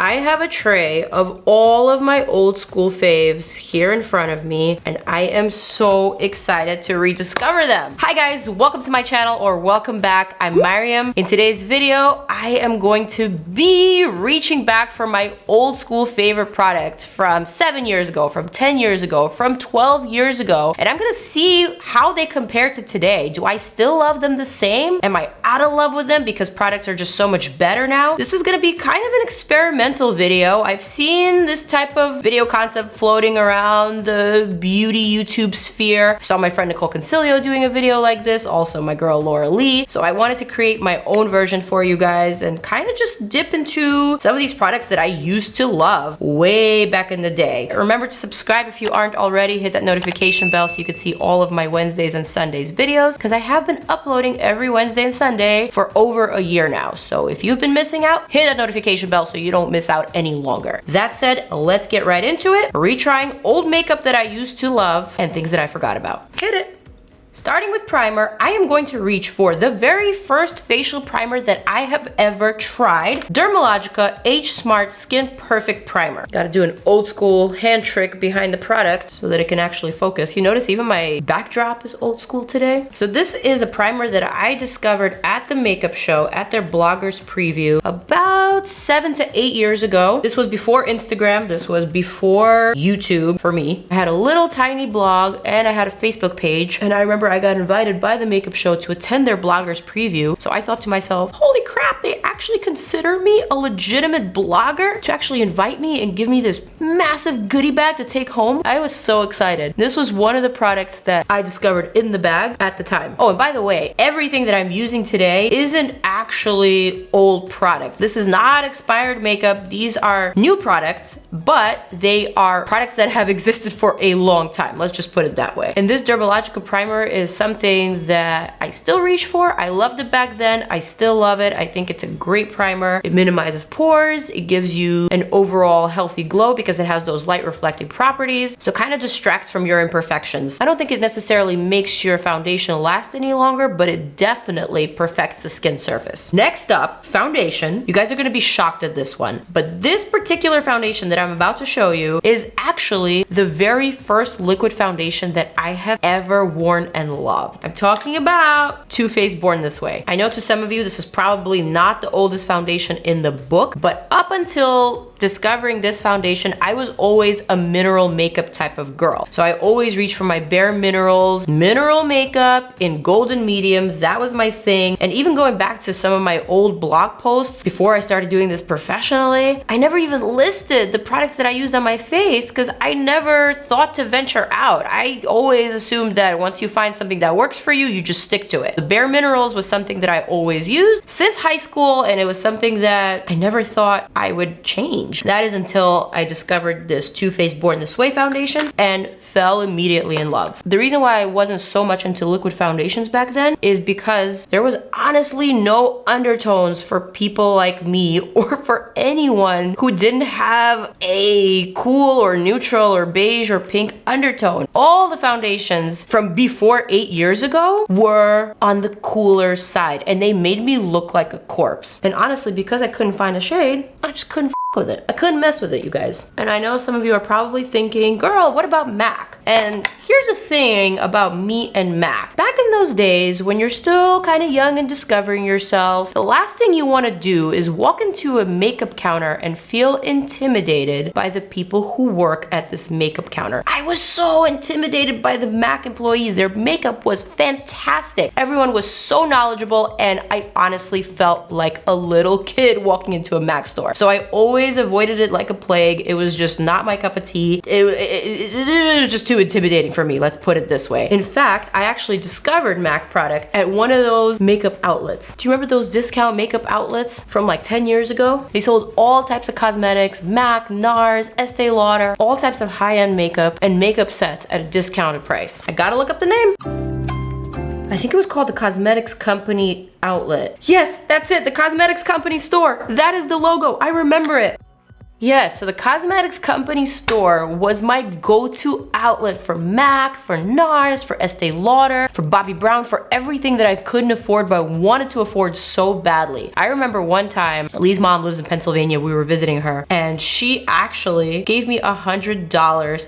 I have a tray of all of my old school faves here in front of me, and I am so excited to rediscover them. Hi guys, welcome to my channel, or welcome back. I'm Maryam. In today's video, I am going to be reaching back for my old school favorite products from 7 years ago, from 10 years ago, from 12 years ago, and I'm gonna see how they compare to today. Do I still love them the same? Am I out of love with them because products are just so much better now? This is gonna be kind of an experimental video. I've seen this type of video concept floating around the beauty YouTube sphere. I saw my friend Nicole Concilio doing a video like this, also my girl Laura Lee. So I wanted to create my own version for you guys and kind of just dip into some of these products that I used to love way back in the day. Remember to subscribe if you aren't already. Hit that notification bell so you can see all of my Wednesdays and Sundays videos, because I have been uploading every Wednesday and Sunday for over a year now. So if you've been missing out, hit that notification bell so you don't miss out any longer. That said, let's get right into it. Retrying old makeup that I used to love and things that I forgot about. Hit it. Starting with primer, I am going to reach for the very first facial primer that I have ever tried. DERMALOGICA Age Smart Skin Perfect Primer. Gotta do an old school hand trick behind the product so that it can actually focus. You notice even my backdrop is old school today. So this is a primer that I discovered at the makeup show at their bloggers preview about 7 to 8 years ago. This was before Instagram. This was before YouTube for me. I had a little tiny blog and I had a Facebook page, and I remember I got invited by the makeup show to attend their bloggers preview. So I thought to myself, holy crap, they actually consider me a legitimate blogger to actually invite me and give me this massive goodie bag to take home. I was so excited. This was one of the products that I discovered in the bag at the time. Oh, and by the way, everything that I'm using today isn't actually old product. This is not expired makeup. These are new products, but they are products that have existed for a long time. Let's just put it that way. And this DERMALOGICA primer is something that I still reach for. I loved it back then. I still love it. I think it's a great primer. It minimizes pores. It gives you an overall healthy glow because it has those light reflecting properties. So kind of distracts from your imperfections. I don't think it necessarily makes your foundation last any longer, but it definitely perfects the skin surface. Next up, foundation. You guys are going to be shocked at this one, but this particular foundation that I'm about to show you is actually the very first liquid foundation that I have ever worn and loved. I'm talking about Too Faced Born This Way. I know to some of you this is probably not the oldest foundation in the book, but up until discovering this foundation, I was always a mineral makeup type of girl. So I always reached for my Bare Minerals mineral makeup in golden medium. That was my thing. And even going back to some of my old blog posts before I started doing this professionally, I never even listed the products that I used on my face because I never thought to venture out. I always assumed that once you find something that works for you, you just stick to it. The Bare Minerals was something that I always used since high school, and it was something that I never thought I would change. That is until I discovered this Too Faced Born This Way foundation and fell immediately in love. The reason why I wasn't so much into liquid foundations back then is because there was honestly no undertones for people like me or for anyone who didn't have a cool or neutral or beige or pink undertone. All the foundations from before 8 years ago were on the cooler side, and they made me look like a corpse. And honestly, because I couldn't find a shade, I just couldn't with it. I couldn't mess with it, you guys. And I know some of you are probably thinking, girl, what about MAC? And here's the thing about me and MAC. Back in those days, when you're still kind of young and discovering yourself, the last thing you want to do is walk into a makeup counter and feel intimidated by the people who work at this makeup counter. I was so intimidated by the MAC employees. Their makeup was fantastic. Everyone was so knowledgeable, and I honestly felt like a little kid walking into a MAC store. So I always avoided it like a plague. It was just not my cup of tea. It was just too intimidating for me, let's put it this way. In fact, I actually discovered MAC products at one of those makeup outlets. Do you remember those discount makeup outlets from like 10 years ago? They sold all types of cosmetics, MAC, NARS, Estee Lauder, all types of high-end makeup and makeup sets at a discounted price. I gotta look up the name. I think it was called the Cosmetics Company Outlet. Yes, that's it, the Cosmetics Company store. That is the logo, I remember it. Yes, so the cosmetics company store was my go-to outlet for MAC, for NARS, for Estee Lauder, for Bobbi Brown, for everything that I couldn't afford but wanted to afford so badly. I remember one time, Lee's mom lives in Pennsylvania, we were visiting her, and she actually gave me $100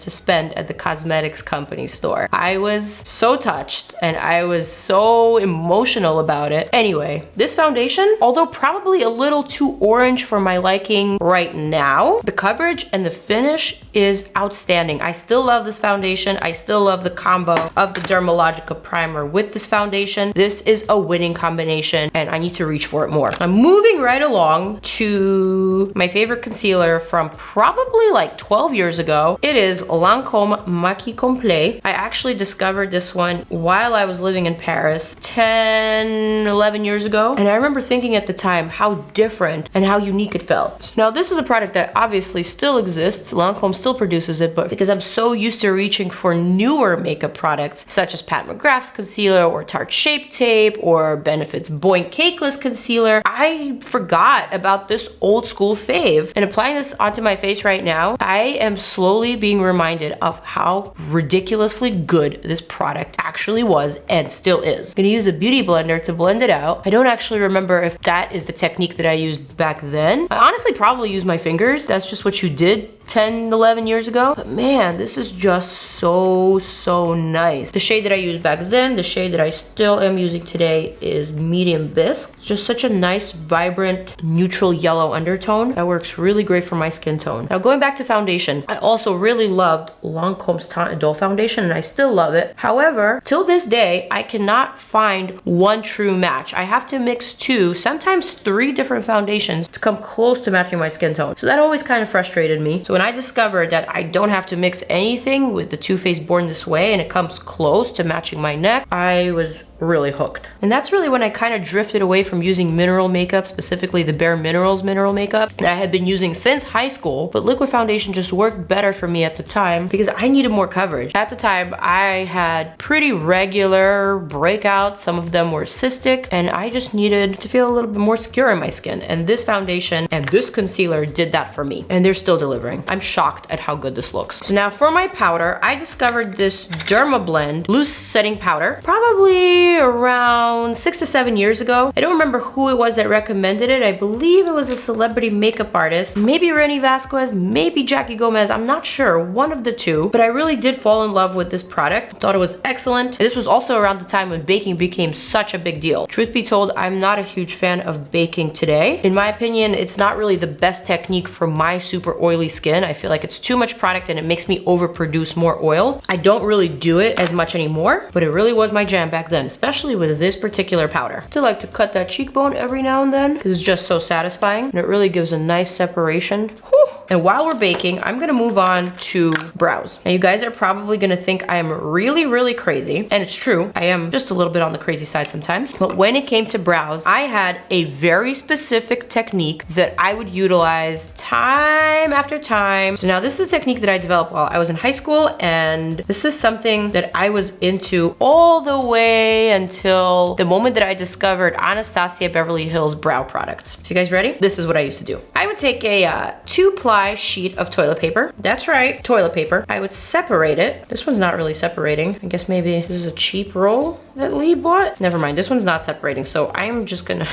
to spend at the cosmetics company store. I was so touched and I was so emotional about it. Anyway, this foundation, although probably a little too orange for my liking right now, the coverage and the finish is outstanding. I still love this foundation. I still love the combo of the Dermalogica primer with this foundation. This is a winning combination and I need to reach for it more. I'm moving right along to my favorite concealer from probably like 12 years ago. It is LANCOME Maquicomplet. I actually discovered this one while I was living in Paris 10, 11 years ago. And I remember thinking at the time how different and how unique it felt. Now this is a product that obviously still exists. Lancome still produces it, but because I'm so used to reaching for newer makeup products such as Pat McGrath's concealer or Tarte Shape Tape or Benefit's Boink Cakeless concealer, I forgot about this old school fave. And applying this onto my face right now, I am slowly being reminded of how ridiculously good this product actually was and still is. I'm gonna use a beauty blender to blend it out. I don't actually remember if that is the technique that I used back then. I honestly probably used my fingers. That's just what you did 10, 11 years ago. But man, this is just so nice. The shade that I used back then, the shade that I still am using today is Medium Bisque. It's just such a nice, vibrant, neutral yellow undertone that works really great for my skin tone. Now going back to foundation, I also really loved Lancome's Teint Idole foundation and I still love it. However, till this day, I cannot find one true match. I have to mix 2, sometimes 3 different foundations to come close to matching my skin tone. So that always kind of frustrated me. So when I discovered that I don't have to mix anything with the Too Faced Born This Way and it comes close to matching my neck, I was really hooked. And that's really when I kind of drifted away from using mineral makeup, specifically the Bare Minerals mineral makeup that I had been using since high school, but liquid foundation just worked better for me at the time because I needed more coverage. At the time, I had pretty regular breakouts. Some of them were cystic and I just needed to feel a little bit more secure in my skin. And this foundation and this concealer did that for me. And they're still delivering. I'm shocked at how good this looks. So now for my powder, I discovered this DERMABLEND loose setting powder, probably around 6 to 7 years ago. I don't remember who it was that recommended it. I believe it was a celebrity makeup artist, maybe Renny Vasquez, maybe Jackie Gomez, I'm not sure, one of the two, but I really did fall in love with this product. Thought it was excellent. This was also around the time when baking became such a big deal. Truth be told, I'm not a huge fan of baking today. In my opinion, it's not really the best technique for my super oily skin. I feel like it's too much product and it makes me overproduce more oil. I don't really do it as much anymore, but it really was my jam back then, especially with this particular powder. I do like to cut that cheekbone every now and then because it's just so satisfying and it really gives a nice separation. Whew. And while we're baking, I'm gonna move on to brows. Now you guys are probably gonna think I am really crazy, and it's true. I am just a little bit on the crazy side sometimes, but when it came to brows, I had a very specific technique that I would utilize time after time. So now this is a technique that I developed while I was in high school, and this is something that I was into all the way until the moment that I discovered Anastasia Beverly Hills brow products. So you guys ready? This is what I used to do. I would take a 2-ply sheet of toilet paper. That's right, toilet paper. I would separate it. This one's not really separating. I guess maybe this is a cheap roll that Lee bought. Never mind, this one's not separating. So I'm just gonna...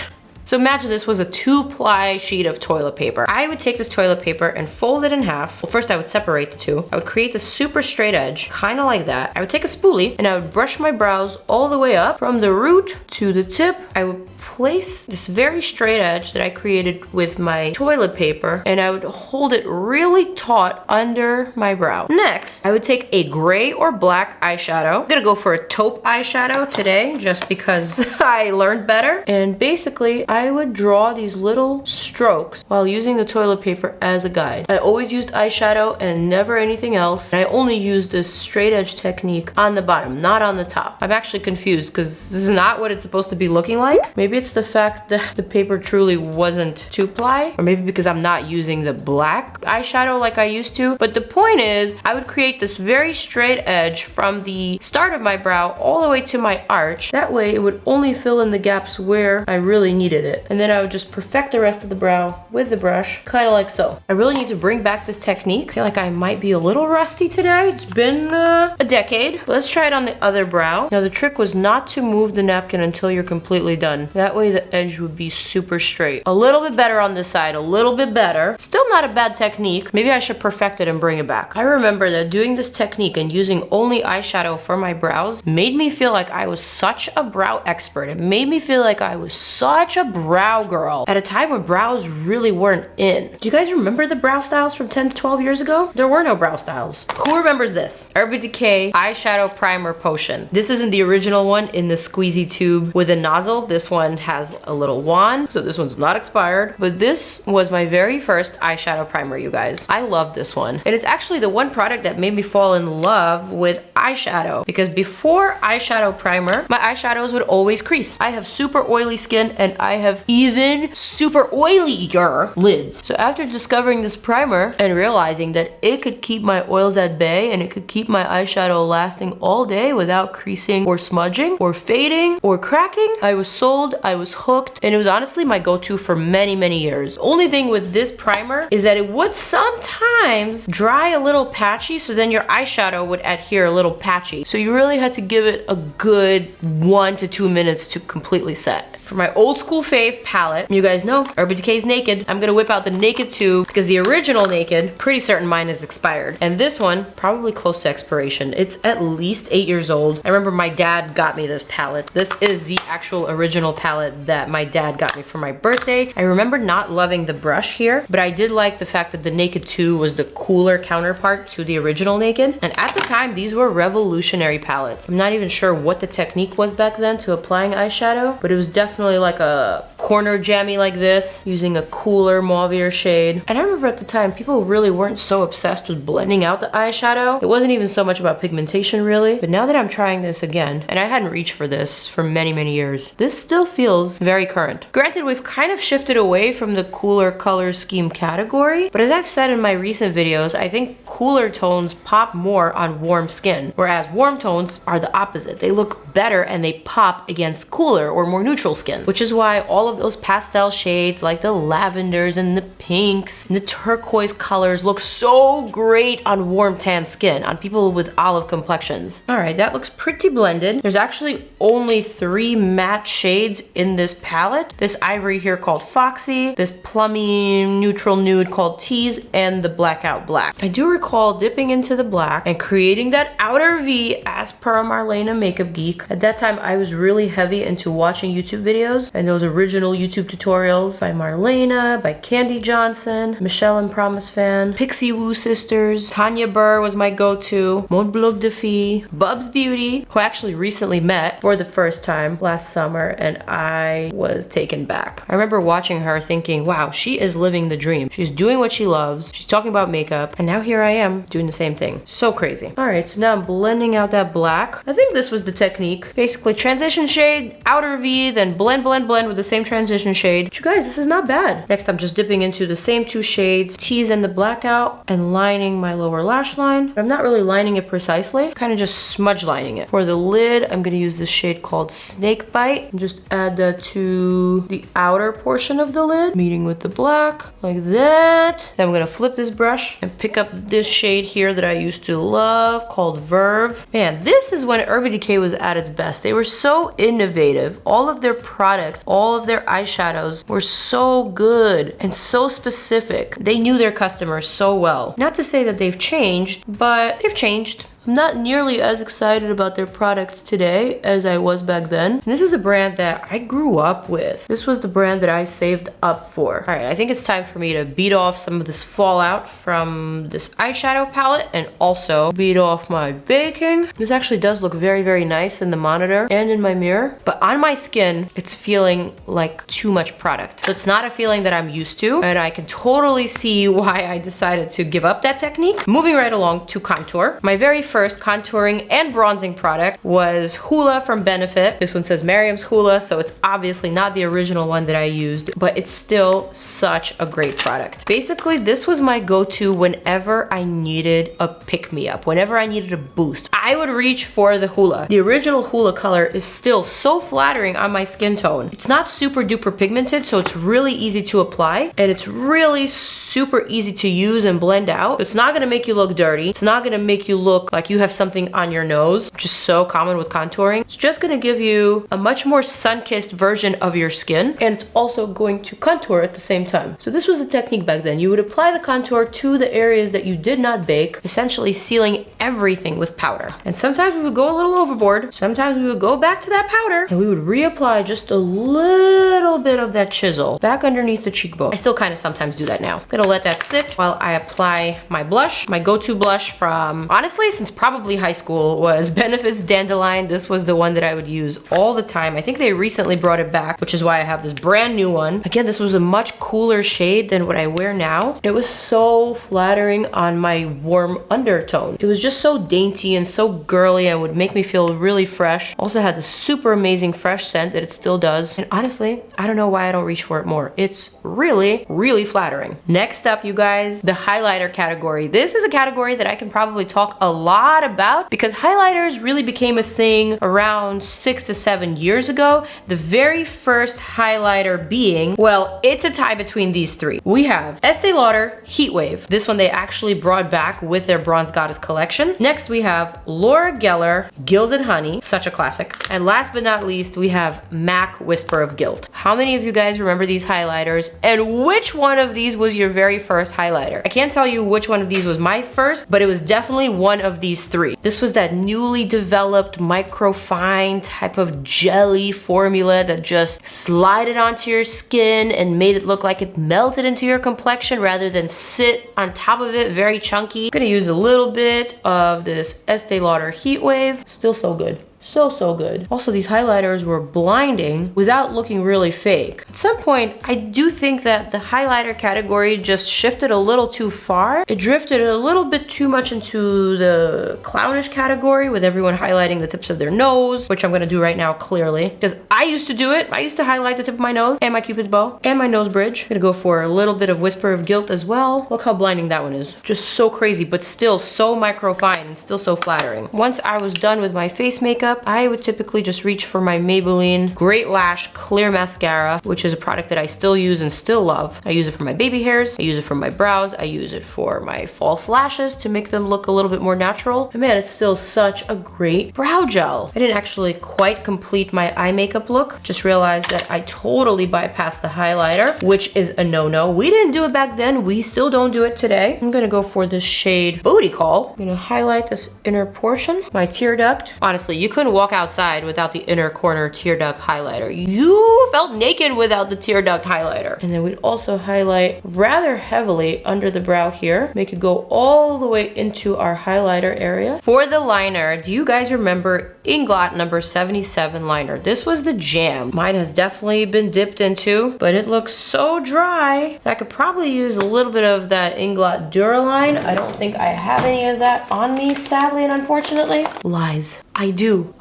So imagine this was a 2-ply sheet of toilet paper. I would take this toilet paper and fold it in half. Well, first I would separate the two. I would create this super straight edge, kind of like that. I would take a spoolie and I would brush my brows all the way up from the root to the tip. I would place this very straight edge that I created with my toilet paper and I would hold it really taut under my brow. Next, I would take a gray or black eyeshadow. I'm gonna go for a taupe eyeshadow today just because I learned better. And basically, I would draw these little strokes while using the toilet paper as a guide. I always used eyeshadow and never anything else. And I only used this straight edge technique on the bottom, not on the top. I'm actually confused because this is not what it's supposed to be looking like. Maybe Maybe it's the fact that the paper truly wasn't 2-ply, or maybe because I'm not using the black eyeshadow like I used to. But the point is, I would create this very straight edge from the start of my brow all the way to my arch. That way it would only fill in the gaps where I really needed it. And then I would just perfect the rest of the brow with the brush, kind of like so. I really need to bring back this technique. I feel like I might be a little rusty today. It's been a decade. Let's try it on the other brow. Now the trick was not to move the napkin until you're completely done. That way the edge would be super straight. A little bit better on this side, a little bit better. Still not a bad technique. Maybe I should perfect it and bring it back. I remember that doing this technique and using only eyeshadow for my brows made me feel like I was such a brow expert. It made me feel like I was such a brow girl at a time when brows really weren't in. Do you guys remember the brow styles from 10 to 12 years ago? There were no brow styles. Who remembers this? Urban Decay eyeshadow primer potion. This isn't the original one in the squeezy tube with a nozzle. This one has a little wand, so this one's not expired. But this was my very first eyeshadow primer, you guys. I love this one. And it's actually the one product that made me fall in love with eyeshadow, because before eyeshadow primer, my eyeshadows would always crease. I have super oily skin and I have even super oilier lids. So after discovering this primer and realizing that it could keep my oils at bay and it could keep my eyeshadow lasting all day without creasing or smudging or fading or cracking, I was sold, I was hooked, and it was honestly my go-to for many, many years. The only thing with this primer is that it would sometimes dry a little patchy, so then your eyeshadow would adhere a little patchy. So you really had to give it a good 1 to 2 minutes to completely set. For my old school Fave palette, you guys know Urban Decay's Naked. I'm gonna whip out the Naked 2 because the original Naked, pretty certain mine is expired. And this one, probably close to expiration. It's at least 8 years old. I remember my dad got me this palette. This is the actual original palette that my dad got me for my birthday. I remember not loving the brush here, but I did like the fact that the Naked 2 was the cooler counterpart to the original Naked. And at the time, these were revolutionary palettes. I'm not even sure what the technique was back then to applying eyeshadow, but it was definitely like a corner jammy like this, using a cooler, mauvier shade. And I remember at the time, people really weren't so obsessed with blending out the eyeshadow. It wasn't even so much about pigmentation really. But now that I'm trying this again, and I hadn't reached for this for many, many years, this still feels very current. Granted, we've kind of shifted away from the cooler color scheme category, but as I've said in my recent videos, I think cooler tones pop more on warm skin, whereas warm tones are the opposite. They look better and they pop against cooler or more neutral skin. Which is why all of those pastel shades like the lavenders and the pinks and the turquoise colors look so great on warm tan skin, on people with olive complexions. All right, that looks pretty blended. There's actually only 3 matte shades in this palette. This ivory here called Foxy, this plummy neutral nude called Tease, and the blackout black. I do recall dipping into the black and creating that outer V as per Marlena Makeup Geek. At that time, I was really heavy into watching YouTube videos and those original YouTube tutorials by Marlena, by Candy Johnson, Michelle and Promise Fan, PIXI Woo Sisters, Tanya Burr was my go-to, Mont Blanc de Fille, Bubs Beauty, who I actually recently met for the first time last summer, and I was taken back. I remember watching her thinking, wow, she is living the dream. She's doing what she loves, she's talking about makeup, and now here I am doing the same thing. So crazy. All right, so now I'm blending out that black. I think this was the technique. Basically, transition shade, outer V, then blend with the same transition shade. But you guys, this is not bad. Next, I'm just dipping into the same 2 shades, Tease and the blackout, and lining my lower lash line. But I'm not really lining it precisely, kind of just smudge lining it. For the lid, I'm gonna use this shade called Snake Bite and just add that to the outer portion of the lid, meeting with the black, like that. Then I'm gonna flip this brush and pick up this shade here that I used to love called Verve. Man, this is when Urban Decay was at its best. They were so innovative. All of their products, all of their eyeshadows were so good and so specific. They knew their customers so well. Not to say that they've changed, but they've changed. I'm not nearly as excited about their products today as I was back then. And this is a brand that I grew up with. This was the brand that I saved up for. All right, I think it's time for me to beat off some of this fallout from this eyeshadow palette and also beat off my baking. This actually does look very, very nice in the monitor and in my mirror, but on my skin, it's feeling like too much product. So it's not a feeling that I'm used to, and I can totally see why I decided to give up that technique. Moving right along to contour. My very first contouring and bronzing product was Hoola from Benefit. This one says Maryam's Hoola, so it's obviously not the original one that I used, but it's still such a great product. Basically, this was my go-to whenever I needed a pick-me-up, whenever I needed a boost. I would reach for the Hoola. The original Hoola color is still so flattering on my skin tone. It's not super duper pigmented, so it's really easy to apply, and it's really super easy to use and blend out. It's not gonna make you look dirty. It's not gonna make you look like you have something on your nose, which is so common with contouring. It's just gonna give you a much more sun-kissed version of your skin, and it's also going to contour at the same time. So this was the technique back then. You would apply the contour to the areas that you did not bake, essentially sealing everything with powder. And sometimes we would go a little overboard. Sometimes we would go back to that powder and we would reapply just a little bit of that chisel back underneath the cheekbone. I still kind of sometimes do that now. I'm gonna let that sit while I apply my blush. My go-to blush from, honestly, since probably high school was Benefit's Dandelion. This was the one that I would use all the time. I think they recently brought it back, which is why I have this brand new one. Again, this was a much cooler shade than what I wear now. It was so flattering on my warm undertone. It was just so dainty and so girly and would make me feel really fresh. Also had the super amazing fresh scent that it still does. And honestly, I don't know why I don't reach for it more. It's really, really flattering. Next up, you guys, the highlighter category. This is a category that I can probably talk a lot about because highlighters really became a thing around 6 to 7 years ago. The very first highlighter being, well, it's a tie between these three. We have Estee Lauder Heat Wave. This one they actually brought back with their Bronze Goddess collection. Next, we have Laura Geller Gilded Honey, such a classic. And last but not least, we have MAC Whisper of Guilt. How many of you guys remember these highlighters? And which one of these was your very first highlighter? I can't tell you which one of these was my first, but it was definitely one of these three. This was that newly developed microfine type of jelly formula that just slided onto your skin and made it look like it melted into your complexion rather than sit on top of it very chunky. I'm gonna use a little bit of this Estee Lauder Heat Wave. Still so good. So good. Also, these highlighters were blinding without looking really fake. At some point, I do think that the highlighter category just shifted a little too far. It drifted a little bit too much into the clownish category with everyone highlighting the tips of their nose, which I'm gonna do right now clearly, because I used to do it. I used to highlight the tip of my nose and my Cupid's bow and my nose bridge. I'm gonna go for a little bit of Whisper of Guilt as well. Look how blinding that one is. Just so crazy, but still so microfine and still so flattering. Once I was done with my face makeup, I would typically just reach for my Maybelline Great Lash Clear Mascara, which is a product that I still use and still love. I use it for my baby hairs, I use it for my brows, I use it for my false lashes to make them look a little bit more natural. And man, it's still such a great brow gel. I didn't actually quite complete my eye makeup look. Just realized that I totally bypassed the highlighter, which is a no-no. We didn't do it back then, we still don't do it today. I'm gonna go for this shade Booty Call. I'm gonna highlight this inner portion, my tear duct. Honestly, you couldn't walk outside without the inner corner tear duct highlighter. You felt naked without the tear duct highlighter. And then we'd also highlight rather heavily under the brow here, make it go all the way into our highlighter area. For the liner, do you guys remember Inglot number 77 liner? This was the jam. Mine has definitely been dipped into, but it looks so dry that I could probably use a little bit of that Inglot Duraline. I don't think I have any of that on me, sadly and unfortunately. Lies. I do.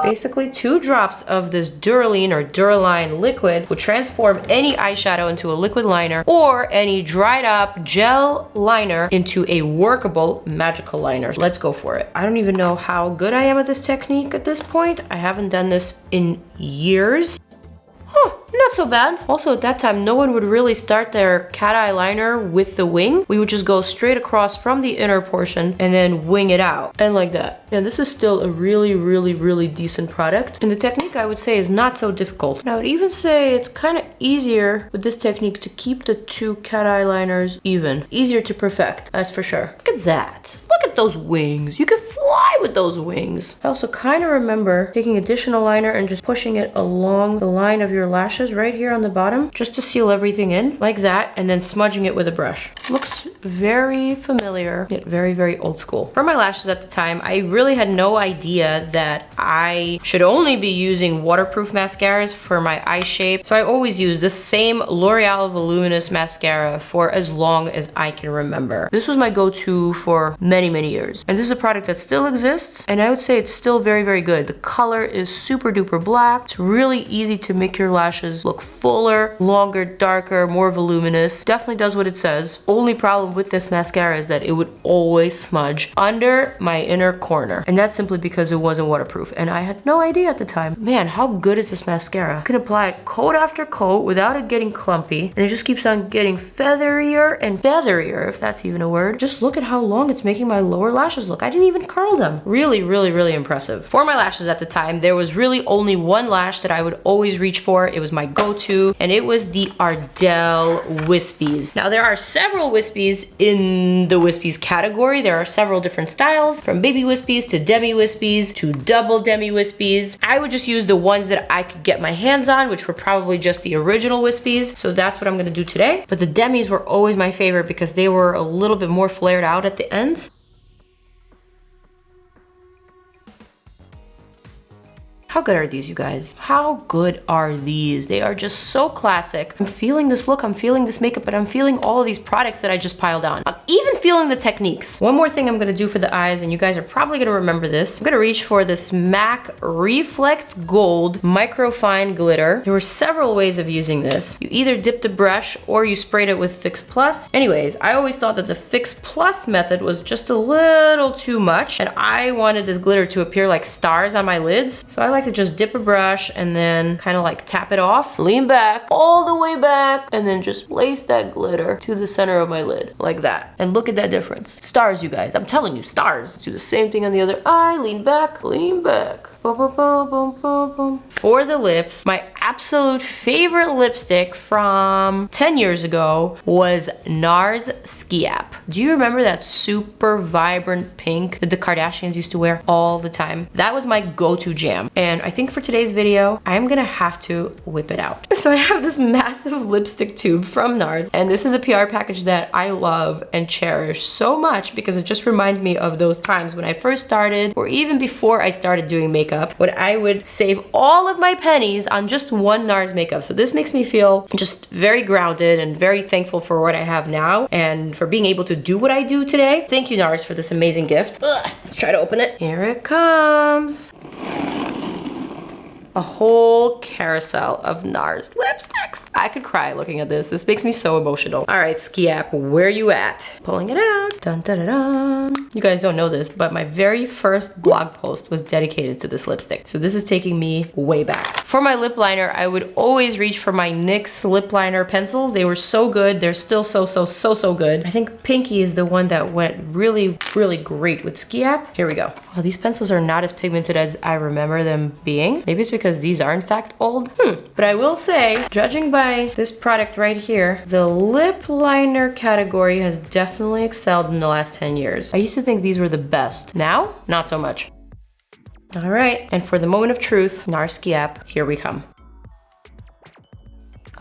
Basically 2 drops of this Duraline or Duraline liquid would transform any eyeshadow into a liquid liner or any dried up gel liner into a workable magical liner. Let's go for it. I don't even know how good I am at this technique at this point. I haven't done this in years. Not so bad. Also at that time, no one would really start their cat eye liner with the wing. We would just go straight across from the inner portion and then wing it out. And like that. And this is still a really decent product. And the technique I would say is not so difficult. And I would even say it's kind of easier with this technique to keep the 2 cat eye liners even. Easier to perfect, that's for sure. Look at that. Look at those wings. You can fly with those wings. I also kind of remember taking a additional liner and just pushing it along the line of your lashes right here on the bottom, just to seal everything in, like that, and then smudging it with a brush. Looks very familiar, yet very, very old school. For my lashes at the time, I really had no idea that I should only be using waterproof mascaras for my eye shape, so I always use the same L'Oreal Voluminous mascara for as long as I can remember. This was my go-to for many, many years, and this is a product that still exists, and I would say it's still very, very good. The color is super duper black. It's really easy to make your lashes look fuller, longer, darker, more voluminous. Definitely does what it says. Only problem with this mascara is that it would always smudge under my inner corner, and that's simply because it wasn't waterproof, and I had no idea at the time. Man, how good is this mascara? I can apply it coat after coat without it getting clumpy, and it just keeps on getting featherier and featherier, if that's even a word. Just look at how long it's making my lower lashes look. I didn't even curl them. Really, really, really impressive. For my lashes at the time, there was really only one lash that I would always reach for. It was my go-to, and it was the Ardell Wispies. Now, there are several Wispies in the Wispies category. There are several different styles, from baby Wispies to demi Wispies to double demi Wispies. I would just use the ones that I could get my hands on, which were probably just the original Wispies. So that's what I'm gonna do today. But the demis were always my favorite because they were a little bit more flared out at the ends. How good are these, you guys? How good are these? They are just so classic. I'm feeling this look, I'm feeling this makeup, but I'm feeling all of these products that I just piled on. I'm even feeling the techniques. One more thing I'm gonna do for the eyes, and you guys are probably gonna remember this. I'm gonna reach for this MAC Reflect Gold Microfine Glitter. There were several ways of using this. You either dipped a brush or you sprayed it with Fix Plus. Anyways, I always thought that the Fix Plus method was just a little too much, and I wanted this glitter to appear like stars on my lids. So I like to just dip a brush and then kind of like tap it off, lean back, all the way back, and then just place that glitter to the center of my lid, like that. And look at that difference. Stars, you guys. I'm telling you, stars. Do the same thing on the other eye, lean back, lean back. Boom, boom, boom, boom, boom, boom. For the lips, my absolute favorite lipstick from 10 years ago was NARS Ski App. Do you remember that super vibrant pink that the Kardashians used to wear all the time? That was my go-to jam. And I think for today's video, I'm gonna have to whip it out. So I have this massive lipstick tube from NARS, and this is a PR package that I love and cherish so much because it just reminds me of those times when I first started, or even before I started doing makeup, when I would save all of my pennies on just one NARS makeup. So this makes me feel just very grounded and very thankful for what I have now and for being able to do what I do today. Thank you, NARS, for this amazing gift. Ugh, let's try to open it. Here it comes. A whole carousel of NARS lipsticks. I could cry looking at this. This makes me so emotional. All right, Ski App, where you at? Pulling it out. Dun, dun, dun, dun. You guys don't know this, but my very first blog post was dedicated to this lipstick. So this is taking me way back. For my lip liner, I would always reach for my NYX lip liner pencils. They were so good. They're still so good. I think Pinky is the one that went really, really great with Ski App. Here we go. Well, these pencils are not as pigmented as I remember them being. Maybe it's because these are in fact old. But I will say, judging by this product right here, the lip liner category has definitely excelled in the last 10 years. I used to think these were the best. Now, not so much. All right, and for the moment of truth, NARS Ski App, here we come.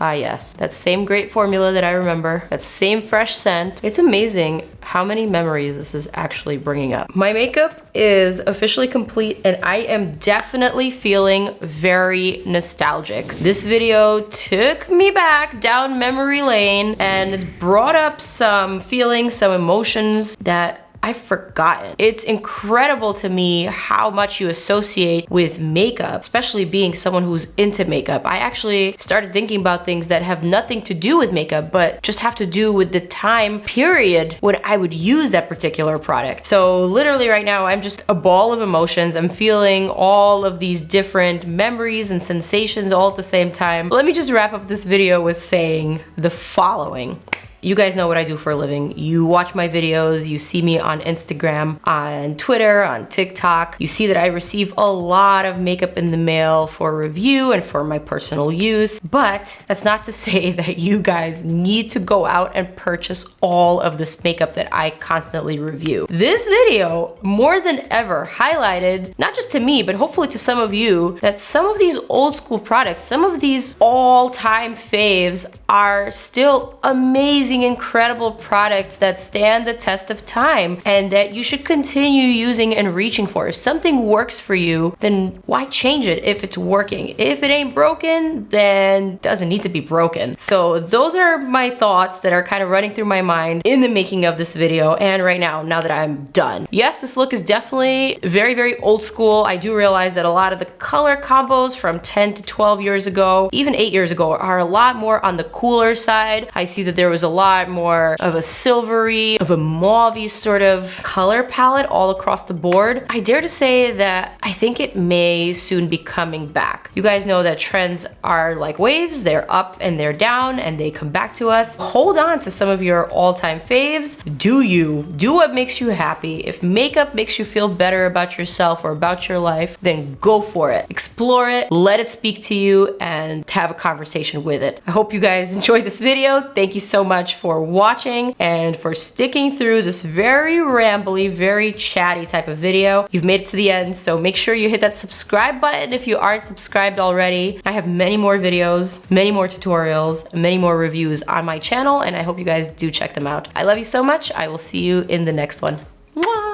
Ah yes, that same great formula that I remember, that same fresh scent. It's amazing how many memories this is actually bringing up. My makeup is officially complete and I am definitely feeling very nostalgic. This video took me back down memory lane and it's brought up some feelings, some emotions that I've forgotten. It's incredible to me how much you associate with makeup, especially being someone who's into makeup. I actually started thinking about things that have nothing to do with makeup, but just have to do with the time period when I would use that particular product. So literally right now, I'm just a ball of emotions. I'm feeling all of these different memories and sensations all at the same time. Let me just wrap up this video with saying the following. You guys know what I do for a living. You watch my videos, you see me on Instagram, on Twitter, on TikTok. You see that I receive a lot of makeup in the mail for review and for my personal use, but that's not to say that you guys need to go out and purchase all of this makeup that I constantly review. This video, more than ever, highlighted, not just to me, but hopefully to some of you, that some of these old school products, some of these all-time faves are still amazing, incredible products that stand the test of time and that you should continue using and reaching for. If something works for you, then why change it if it's working? If it ain't broken, then it doesn't need to be broken. So those are my thoughts that are kind of running through my mind in the making of this video and right now that I'm done. Yes, this look is definitely very, very old school. I do realize that a lot of the color combos from 10 to 12 years ago, even 8 years ago, are a lot more on the cooler side. I see that there was a lot more of a silvery, of a mauve-y sort of color palette all across the board. I dare to say that I think it may soon be coming back. You guys know that trends are like waves. They're up and they're down and they come back to us. Hold on to some of your all-time faves. Do you. Do what makes you happy. If makeup makes you feel better about yourself or about your life, then go for it. Explore it, let it speak to you, and have a conversation with it. I hope you guys enjoyed this video. Thank you so much for watching and for sticking through this very rambly, very chatty type of video. You've made it to the end, so make sure you hit that subscribe button if you aren't subscribed already. I have many more videos, many more tutorials, many more reviews on my channel, and I hope you guys do check them out. I love you so much. I will see you in the next one. Mwah!